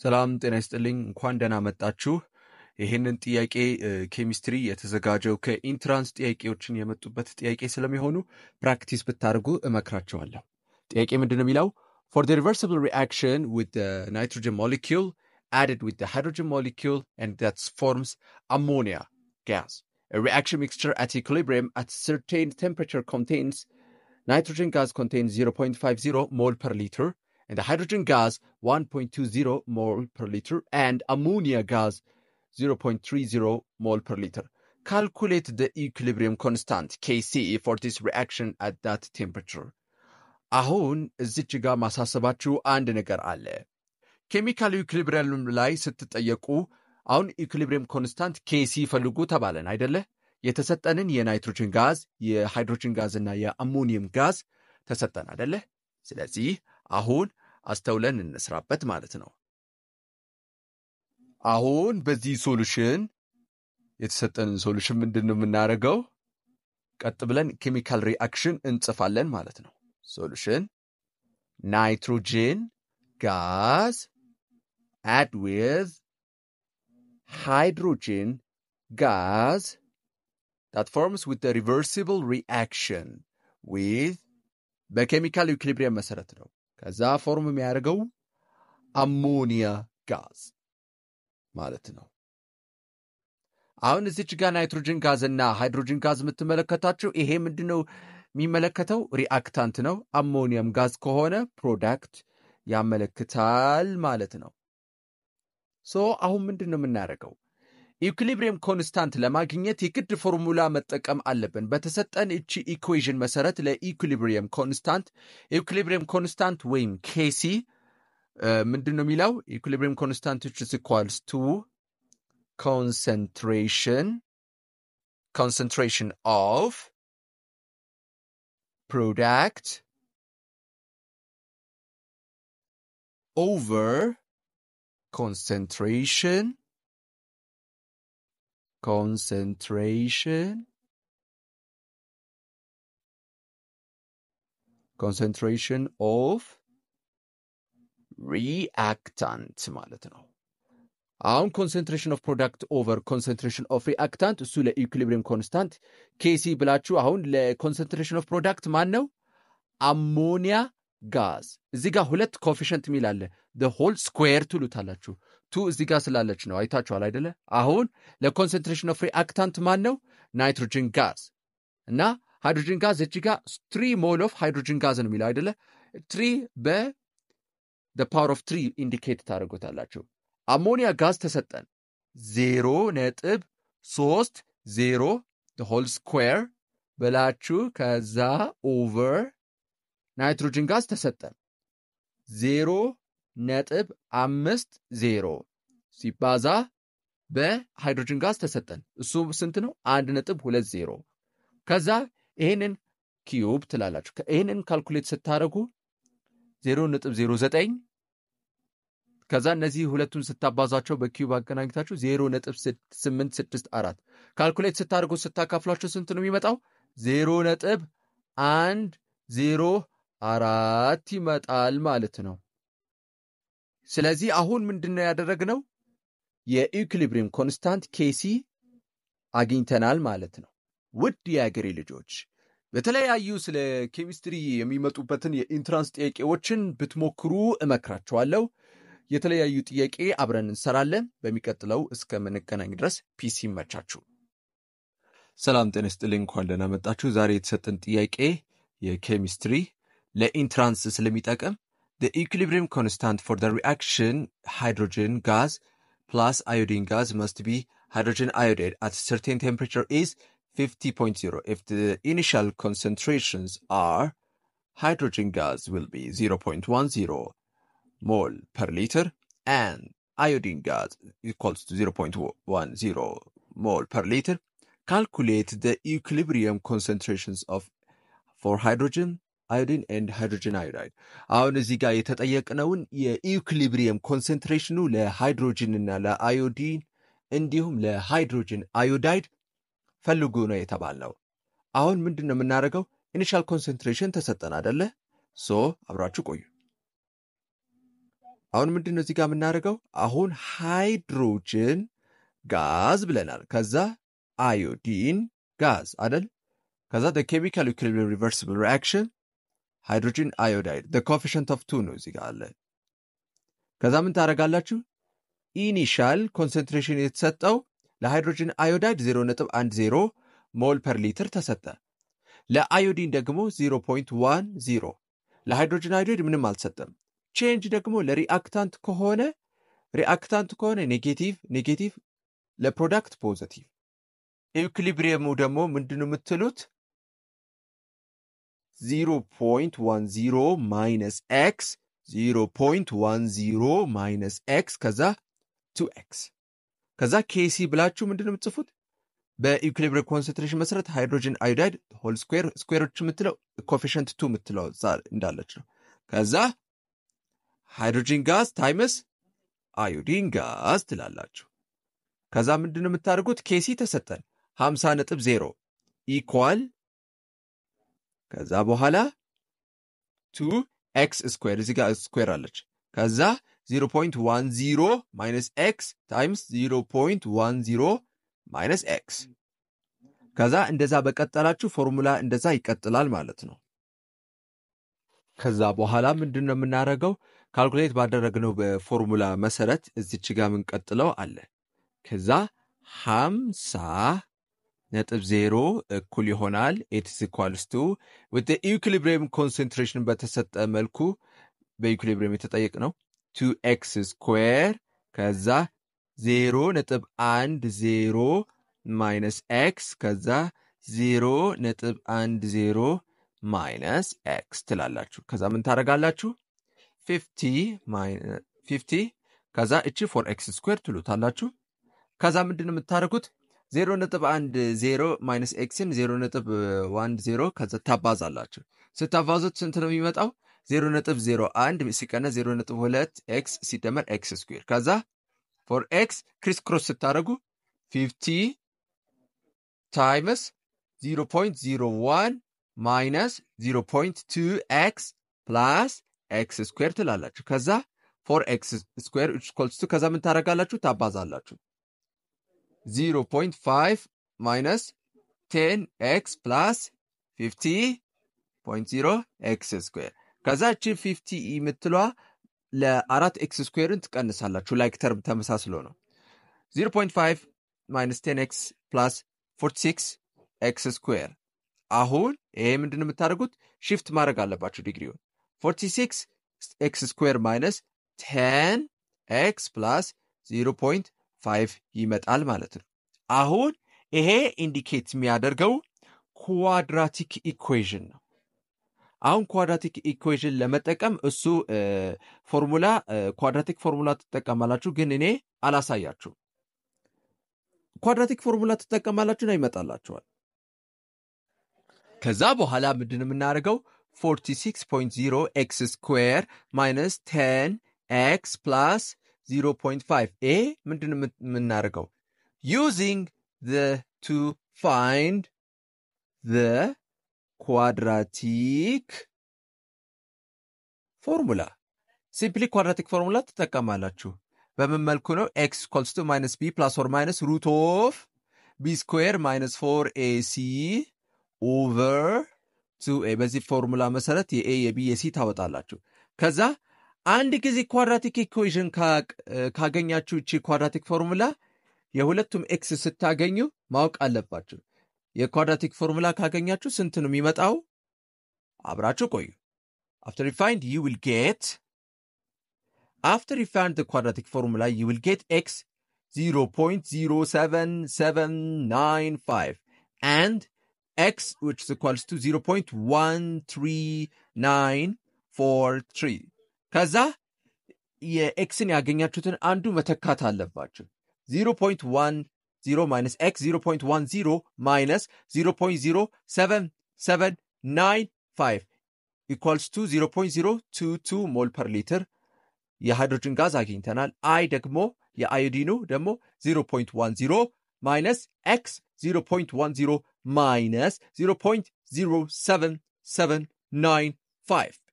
ሰላም ጤና ይስጥልኝ እንኳን ደህና መጣችሁ ይሄንን ጥያቄ ኬሚስትሪ የተዘጋጀው ከኢንትራንስ ጥያቄዎችን የመጡበት ጥያቄ ስለሚሆኑ ፕራክቲስ ብታደርጉ እመክራችኋለሁ ጥያቄ ምንድነው የሚለው for the reversible reaction with the nitrogen molecule added with the hydrogen molecule and that forms ammonia gas a reaction mixture at equilibrium at certain temperature contains nitrogen gas contains 0.50 mole per liter and the hydrogen gas 1.20 mole per liter and ammonia gas 0.30 mole per liter. Calculate the equilibrium constant Kc for this reaction at that temperature. አሁን እዚች ጋር ማሳሰባችሁ አንድ ነገር አለ ኬሚካል ኢኩሊብሪየም ላይ ስትጠየቁ አሁን ኢኩሊብሪየም ኮንስታንት Kc ፈልጉ ተባለን አይደለ የተሰጠንን የናይትሮጅን ጋዝ የሃይድሮጅን ጋዝ እና የአሞኒየም ጋዝ ተሰጠን አይደለ ስለዚህ አሁን አስተውለን እንስራበት ማለት ነው አሁን በዚህ ሶሉሽን የተሰጠንን ሶሉሽን ምንድነው የምናደርገው ቀጥ ብለን ኬሚካል ሪአክሽን እንጽፋለን ማለት ነው ሶሉሽን nitrogen gas add with hydrogen gas that forms with the reversible reaction with በኬሚካል ኢኩሊብሪየም መሰረት ነው ከዛ ፎርም የሚያደርገው አሞኒያ ጋዝ ማለት ነው አሁን እዚች ጋር ናይትሮጅን ጋዝ እና ሃይድሮጅን ጋዝ የምትመለከታቸው ይሄ ምንድነው የሚመለከተው ሪአክታንት ነው አሞኒየም ጋዝ ከሆነ ፕሮዳክት ያመለክታል ማለት ነው ሶ አሁን ምንድነው የምናደርገው ኢኩሊብሪየም ኮንስታንት ለማግኘት የግድ ፎርሙላ መጠቀም አለብን በተሰጠን እቺ ኢኩዌሽን መሰረት ለኢኩሊብሪየም ኮንስታንት ወይም Kc ምንድነው የሚለው ኢኩሊብሪየም ኮንስታንት is equals to concentration of product over concentration of reactant ማለት ነው አሁን concentration of product over concentration of reactant እሱ ለኢኩሊብሪየም ኮንስታንት Kc ብላችሁ አሁን ለconcentration of product ማን ነው አሞኒያ ጋዝ እዚህ ጋር ሁለት ኮኤፊሽንት ሚል አለ the whole square ትሉታላችሁ 2 እዚህ ጋር ስላለች ነው አይታችኋል አይደለ አሁን ለconcentration of reactant ማን ነው nitrogen gas እና hydrogen gas እዚህ ጋር 3 mole of hydrogen gas ነው የሚለው አይደለ 3 በ the power of 3 indicate ታደርጉታላችሁ አሞኒያ ጋዝ ተሰጠን 0.30 the whole square በላችሁ ከዛ over ናይትሮጅን ጋዝ ተሰጠን 0.50 ሲባዛ በሃይድሮጅን ጋዝ ተሰጠን እሱ ስንት ነው 1.20 ከዛ ይሄንን ኪዩብ ትላላችሁ ይሄንን ካልኩሌት ስታደርጉ 0.09 ከዛ እነዚህ ሁለቱን ስታባዛቸው በኪዩብ አገናኝታችሁ 0.864 ካልኩሌት ስታደርጉ ስታካፍሏቸው ስንት ነው የሚመጣው 0.104 ይመጣል ማለት ነው ስለዚህ አሁን ምንድነው ያደረግነው የኢኩሊብሪየም ኮንስታንት Kc አግኝተናል ማለት ነው ውድ የአገሬ ልጆች በተለያዩ ስለ ኬሚስትሪ የሚመጡበትን የኢንትራንስ ጥያቄዎችን ብትሞክሩ እመክራችኋለሁ የተለያዩ ጥያቄ አብረን እንሰራለን በሚቀጥለው እስከምንገናኝ ድረስ ፒሲ ይመቻችሁ ሰላም ጤና ይስጥልኝ እንኳን ደህና መጣችሁ ዛሬ የተሰጠን ጥያቄ የኬሚስትሪ ለኢንትራንስ ስለሚጠቅም the equilibrium constant for the reaction hydrogen gas plus iodine gas must be hydrogen iodide at a certain temperature is 50.0 if the initial concentrations are hydrogen gas will be 0.10 mole per liter and iodine gas equals to 0.10 mole per liter calculate the equilibrium concentrations of for hydrogen iodine and hydrogen iodide አሁን እዚህ ጋር የተጠየቅነውን የኢኩሊብሪየም ኮንሰንትሬሽኑ ለሃይድሮጅን እና ለአዮዲን እንዲሁም ለሃይድሮጅን አዮዳይድ ፈልጉ ነው የተባለው አሁን ምንድነው የምናደርገው ኢኒሻል ኮንሰንትሬሽን ተሰጠን አይደለ ሶ አብራችሁ ቆዩ አሁን ምንድነው እዚህ ጋር የምናደርገው? አሁን ሃይድሮጅን ጋዝ ብለናል። ከዛ አዮዲን ጋዝ አይደል? ከዛ the chemical equilibrium reversible reaction hydrogen iodide the coefficient of 2 ነው እዚህ ጋር አለ። ከዛ ምን ታደርጋላችሁ? ኢኒሻል ኮንሰንትሬሽን የተሰጠው ለሃይድሮጅን አዮዳይድ 0.10 ሞል ፐር ሊትር ተሰጠ። ለአዮዲን ደግሞ 0.10። ለሃይድሮጅን አዮዳይድ ምንም አልሰጠም። ቼንጅ ደግሞ ለሪአክታንት ከሆነ ኔጌቲቭ ለፕሮዳክት ፖዚቲቭ። ኢኩሊብሪየሙ ደግሞ ምንድነው የምትሉት? 0.10 minus x 0.10 minus x ከዛ 2x ከዛ ኬሲ ብላችሁ ምንድነው የምትጽፉት? በኢኩሊብሪየም ኮንሰንትሬሽን መሰረት ሃይድሮጅን አዮዳይድ ሆል ስኩዌሮች የምትለው ኮኤፊሽንት 2 የምትለው እንዳለች ነው። ከዛ ሃይድሮጅን ጋዝ ታይምስ አዮዲን ጋዝ ትላላችሁ። ከዛ ምንድነው የምታደርጉት? ኬሲ ተሰጠን 50.0 ኢኳል ከዛ በኋላ 2x ስኩዌር እዚህ ጋር ስኩዌር አለች። ከዛ 0.10 minus x times 0.10 minus x ከዛ እንደዛ በቀጠላችሁ ፎርሙላ እንደዛ ይቀጥላል ማለት ነው። ከዛ በኋላ ምንድነው የምናደርገው? ካልኩሌት ባደረግነው በፎርሙላ መሰረት እዚች ጋር የምንቀጥለው አለ። ከዛ 50.0 እኩል ይሆናል it is equals to with the equilibrium concentration በተሰጠ መልኩ በኢኩሊብሪየም የተጠየቅ ነው 2x ስኩዌር ከዛ 0.10 minus x ከዛ 0.10 minus x ትላላችሁ። ከዛ ምን ታደርጋላችሁ? 50 ከዛ እቺ 4x ስኩዌር ትሉታላችሁ። ከዛ ምንድነው የምታደርጉት? 0.10 minus xን 0.10 ከዛ ታባዛላችሁ። ስታባዙት ስንት ነው የሚመጣው? 0.01 ሲቀነስ 0.2 x ሲደመር x ስኩዌር ከዛ 4x ክሪስ ክሮስ ስታደርጉ 50 times 0.01 minus 0.2x plus x ስኩዌር ትላላችሁ። ከዛ 4x ስኩዌር equals to ከዛ ምን ታደርጋላችሁ? ታባዛላችሁ። 0.5 minus 10x plus 50.0 x ስኩዌር ከዛ እቺ 50 የምትሏ ለአራት x ስኩዌርን ትቀንሳላችሁ። ላይክ ተርም ተመሳስሎ ነው። 0.5 minus 10x plus 46x ስኩዌር አሁን ይሄ ምንድነው የምታደርጉት? shift ማድረግ አለባችሁ ዲግሪውን 46x ስኩዌር minus 10x plus 0.5 ይመጣል ማለት ነው። አሁን ይሄ ኢንዲኬት የሚያደርገው ኳድራቲክ ኢኩዌሽን ነው። አሁን ኳድራቲክ ኢኩዌሽን ለመጠቀም እሱ ፎርሙላ ኳድራቲክ ፎርሙላ ትጠቀማላችሁ፣ ግን እኔ አላሳያችሁም። ኳድራቲክ ፎርሙላ ትጠቀማላችሁና ይመጣላችኋል። ከዛ በኋላ ምንድነው የምናደርገው? 46.0 x ስኩዌር minus 10x plus 0.5 ኤ ምንድነው የምናደርገው? using to find the quadratic formula simply quadratic formula ትጠቀማላችሁ። በምን መልኩ ነው? x equals to minus b plus or minus root of b square minus 4ac over 2a በዚህ ፎርሙላ መሰረት የa የb የc ታወጣላችሁ። ከዛ አንድ ጊዜ ኳድራቲክ ኢኩዌሽን ካገኛችሁ እቺ ኳድራቲክ ፎርሙላ የሁለቱም x ስታገኙ ማወቅ አለባችሁ። የኳድራቲክ ፎርሙላ ካገኛችሁ ስንት ነው የሚመጣው? አብራችሁ ቆዩ። After you find the quadratic formula, you will get x 0.07795 and x which is equals to 0.13943 ከዛ የኤክስን ያገኛችሁትን አንዱ መተካት አለባችሁ። 0.10 minus x 0.10 minus 0.07795 equals to 0.022 ሞል ፐር ሊትር የሃይድሮጅን ጋዝ አግኝተናል። አይ ደግሞ የአዮዲኑ ደግሞ 0.10 minus x 0.10 minus 0.07795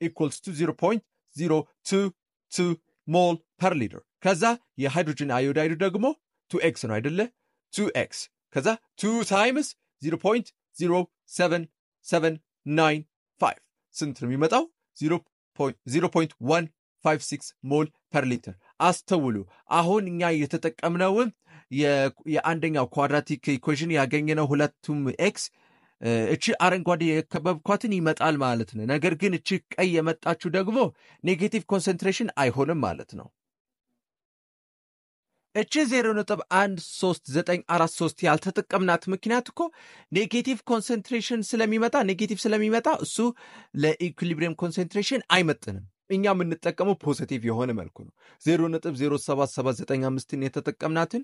equals to 0.022 ሞል ፐር ሊትር ከዛ የሃይድሮጅን አዮዳይዱ ደግሞ 2x ነው አይደለ 2x ከዛ 2 ታይምስ 0.07795 ስንት ነው የሚመጣው 0.156 ሞል ፐር ሊትር አስተውሉ አሁን እኛ የተጠቀምነው የአንደኛው ኳድራቲክ ኢኩዌሽን ያገኘነው ሁለቱም x እቺ አረንጓዴ የከበብኳትን ይመጣል ማለት ነው ነገር ግን እቺ ቀይ የመጣችው ደግሞ ኔጌቲቭ ኮንሰንትሬሽን አይሆንም ማለት ነው እቺ 0.13943 ያልተጠቀምናት ምክንያት እኮ ኔጌቲቭ ኮንሰንትሬሽን ስለሚመጣ እሱ ለኢኩሊብሪየም ኮንሰንትሬሽን አይመጥንም እኛ የምንጠቀመው ፖዚቲቭ የሆነ መልኩ ነው 0.07795 የተጠቀምናትን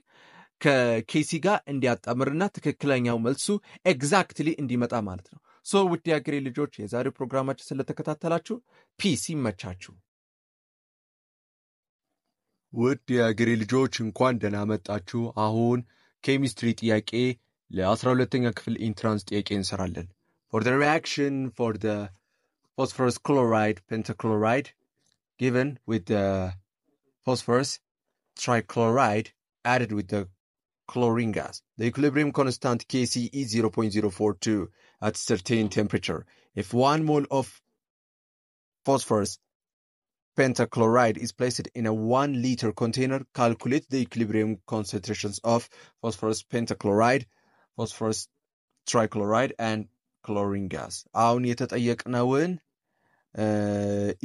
ከኬሲ ጋር እንዲያጣምርና ትክክለኛው መልሱ ኤግዛክትሊ እንዲመጣ ማለት ነው ውድ የአገሬ ልጆች የዛሬው ፕሮግራማችን ስለተከታተላችሁ ፒስ ይመቻችሁ ውድ የአገሬ ልጆች እንኳን ደህና መጣችሁ አሁን ኬሚስትሪ ጥያቄ ለ12ኛ ክፍል ኢንትራንስ ጥያቄ እንሰራለን for the reaction for the phosphorus chloride pentachloride given with the phosphorus trichloride added with the chlorine gas. The equilibrium constant Kc is 0.042 at certain temperature. If 1 mole of phosphorus pentachloride is placed in a 1 liter container, calculate the equilibrium concentrations of phosphorus pentachloride, phosphorus trichloride, and chlorine gas. አሁን የተጠየቅነውን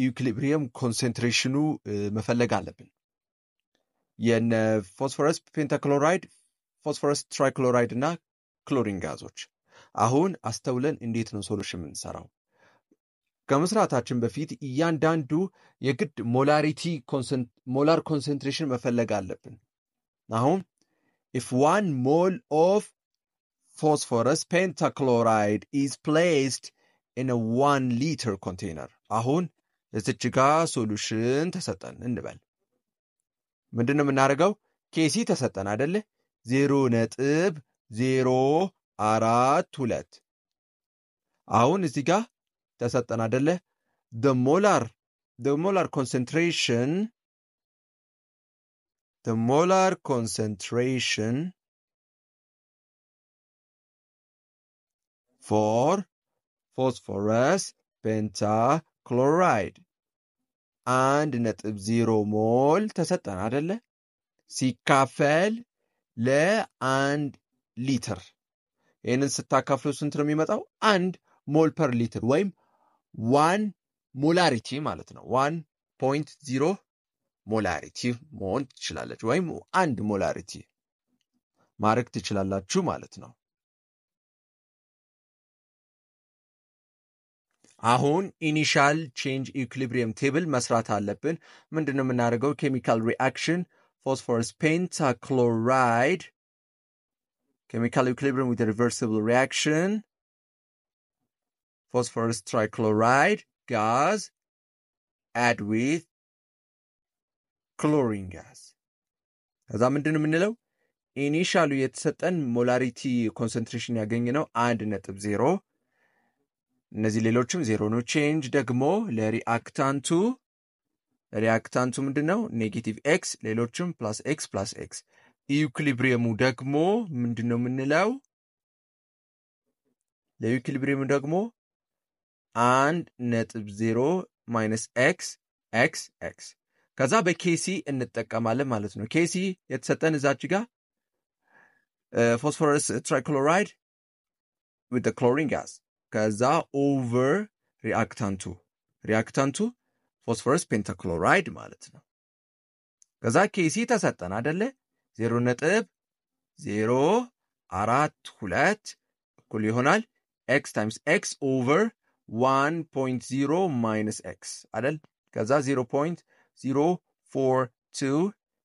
ኢኩሊብሪየም ኮንሰንትሬሽኑ መፈለግ አለብን። የነ ፎስፎረስ ፔንታክሎራይድ ፎስፎረስ ትራይክሎራይድ እና ክሎሪን ጋዞች አሁን አስተውለን እንዴት ነው ሶሉሽን የምንሰራው ከመስራታችን በፊት እያንዳንዱ የግድ ሞላር ኮንሰንትሬሽን መፈለግ አለብን አሁን if 1 mole of phosphorus pentachloride is placed in a 1 liter container አሁን እዚች ጋር ሶሉሽን ተሰጠን እንበል ምንድነው የምናደርገው ኬሲ ተሰጠን አይደለ 0.042 አሁን እዚህ ጋር ተሰጠን አይደለ the molar concentration for phosphorus pentachloride 1.0 ሞል ተሰጠን አይደለ ሲካፈል ለ1 ሊትር ይሄንን ስታካፍሉ ስንት ነው የሚመጣው 1 ሞል ፐር ሊትር ወይም 1 ሞላሪቲ ማለት ነው 1.0 ሞላሪቲ መሆን ትችላለች ወይም 1 ሞላሪቲ ማድረግ ትችላላችሁ ማለት ነው አሁን ኢኒሻል ቼንጅ ኢኩሊብሪየም ቴብል መስራት አለብን ምንድነው የምናደርገው ኬሚካል ሪአክሽን phosphorus pentachloride chemical equilibrium with a reversible reaction phosphorus trichloride gas add with chlorine gas ከዛ ምንድነው የምንለው ኢኒሻሉ የተሰጠን ሞላሪቲ ኮንሰንትሬሽን ያገኘነው 1.0 እነዚህ ሌሎችም 0 ነው ቼንጅ ደግሞ ለሪአክታንቱ ምንድነው ኔጌቲቭ x ሌሎችም ፕላስ x ኢኩሊብሪየሙ ደግሞ ምንድነው የምንለው ለኢኩሊብሪየሙ ደግሞ 1.0 minus x ከዛ በኬሲ እንጠቀማለን ማለት ነው ኬሲ የተሰጠን እዛች ጋር phosphorus trichloride with the chlorine gas ከዛ over reactantu phosphorus pentachloride ማለት ነው ከዛ ኬሲ ተሰጠን አይደለ 0.042 እኩል ይሆናል x times x over 1.0 minus x አይደል ከዛ 0.042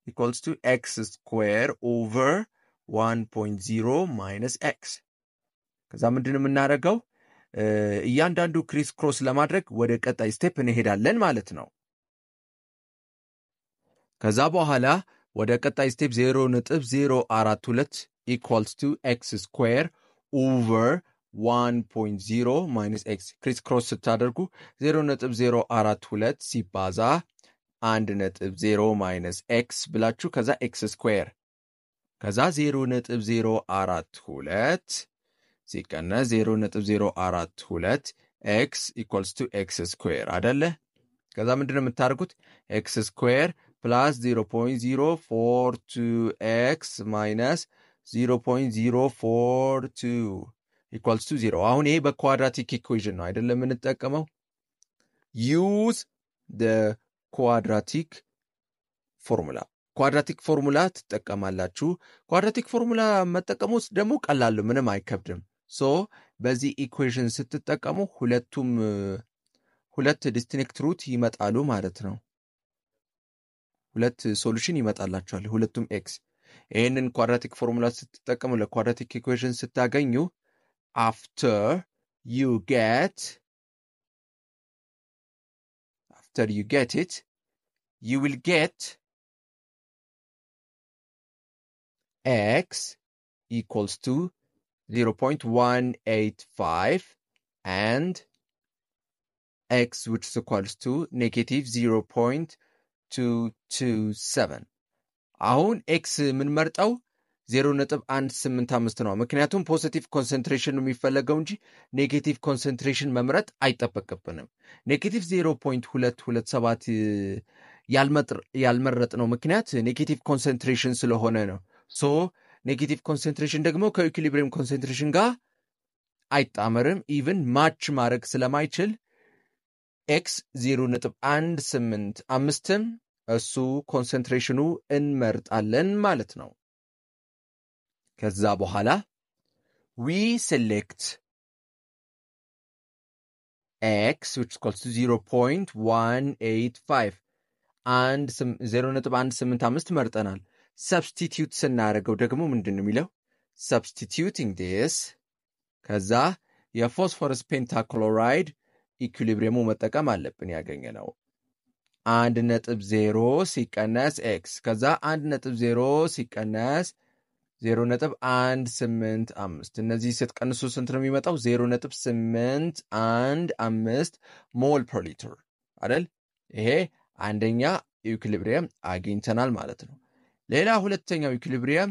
equals to x square over 1.0 minus x ከዛ ምንድነው የምናደርገው እያንዳንዱ ክሪስ ክሮስ ለማድረግ ወደ ቀጣይ ስቴፕ እንሄዳለን ማለት ነው ከዛ በኋላ ወደ ቀጣይ ስቴፕ 0.042 equals to x square over 1.0 minus x ክሪስ ክሮስ ስታደርጉ 0.042 ሲባዛ 1.0 ማይነስ ኤክስ ብላችሁ ከዛ ኤክስ ስኩዌር ከዛ 0.042 ሲቀነስ 0.042 ኤክስ ኢኳልስ ቱ ኤክስ ስኩዌር አይደለ? ከዛ ምንድነው የምታደርጉት? ኤክስ ስኩዌር ፕላስ 0.042x ማይነስ 0.042 ኢኳልስ ቱ 0። አሁን ይሄ በኳድራቲክ ኢኩዌሽን ነው አይደለም የምንጠቀመው? ዩዝ ደ ኳድራቲክ ፎርሙላ። ኳድራቲክ ፎርሙላ ትጠቀማላችሁ። ኳድራቲክ ፎርሙላ መጠቀሙ ደግሞ ቀላል ነው፣ ምንም አይከብድም። ሶ በዚህ ኢኩዌሽን ስትጠቀሙ ሁለት ዲስቲንክት ሩት ይመጣሉ ማለት ነው። ሁለት ሶሉሽን ይመጣላችኋል፣ ሁለቱም ኤክስ። ይህንን ኳድራቲክ ፎርሙላ ስትጠቀሙ ለኳድራቲክ ኢኩዌሽን ስታገኙ after you get it, you will get x equals to 0.185 and x which is equals to negative 0.227. አሁን ኤክስ የምንመርጠው 0.185 ነው። ምክንያቱም ፖዚቲቭ ኮንሰንትሬሽን ነው የሚፈለገው እንጂ ኔጌቲቭ ኮንሰንትሬሽን መምረጥ አይጠበቅብንም። ኔጌቲቭ 0.227 ያልመረጥ ነው ምክንያት ኔጌቲቭ ኮንሰንትሬሽን ስለሆነ ነው። ሶ ኔጌቲቭ ኮንሰንትሬሽን ደግሞ ከኢኩሊብሪየም ኮንሰንትሬሽን ጋር አይጣመርም። ኢቭን ማች ማድረግ ስለማይችል ኤክስ 0.185ም እሱ ኮንሰንትሬሽኑ እንመርጣለን ማለት ነው። ከዛ በኋላ we select x which equals to 0.185 and 0.185 መርጠናል። substitute ስናደርገው ደግሞ ምንድን ነው የሚለው? substituting this ከዛ የፎስፎረስ ፔንታክሎራይድ ኢኩሊብሪየሙ መጠቀም አለብን። ያገኘነው 1.0 ሲቀነስ ኤክስ ከዛ 1.0 ሲቀነስ 0.185 እነዚህ ስትቀንሱ ስንት ነው የሚመጣው? 0.815 ሞል ፐር ሊትር አይደል? ይሄ አንደኛ ኢኩሊብሪየም አግኝተናል ማለት ነው። ሌላ ሁለተኛው ኢኩሊብሪየም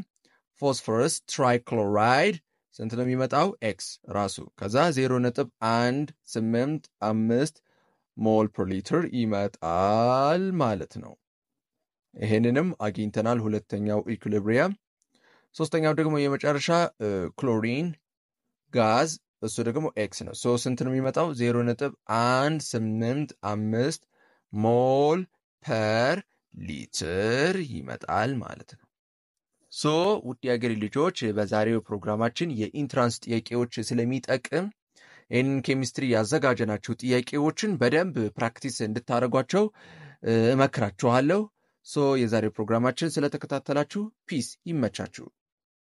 ፎስፎረስ ትራይክሎራይድ ስንት ነው የሚመጣው? ኤክስ ራሱ ከዛ 0.185 ሞል ፐር ሊትር ይመጣል ማለት ነው። ይሄንንም አግኝተናል ሁለተኛው ኢኩሊብሪየም። ሶስተኛው ደግሞ የመጨረሻ ክሎሪን ጋዝ እሱ ደግሞ ኤክስ ነው። ሶ ስንት ነው የሚመጣው? 0.185 ሞል ፐር ሊትር ይመጣል ማለት ነው። ሶ ውድ የአገሬ ልጆች በዛሬው ፕሮግራማችን የኢንትራንስ ጥያቄዎች ስለሚጠቅም ይህንን ኬሚስትሪ ያዘጋጀናቸው ጥያቄዎችን በደንብ ፕራክቲስ እንድታደርጓቸው እመክራችኋለሁ። ሶ የዛሬው ፕሮግራማችን ስለተከታተላችሁ ፒስ፣ ይመቻችሁ።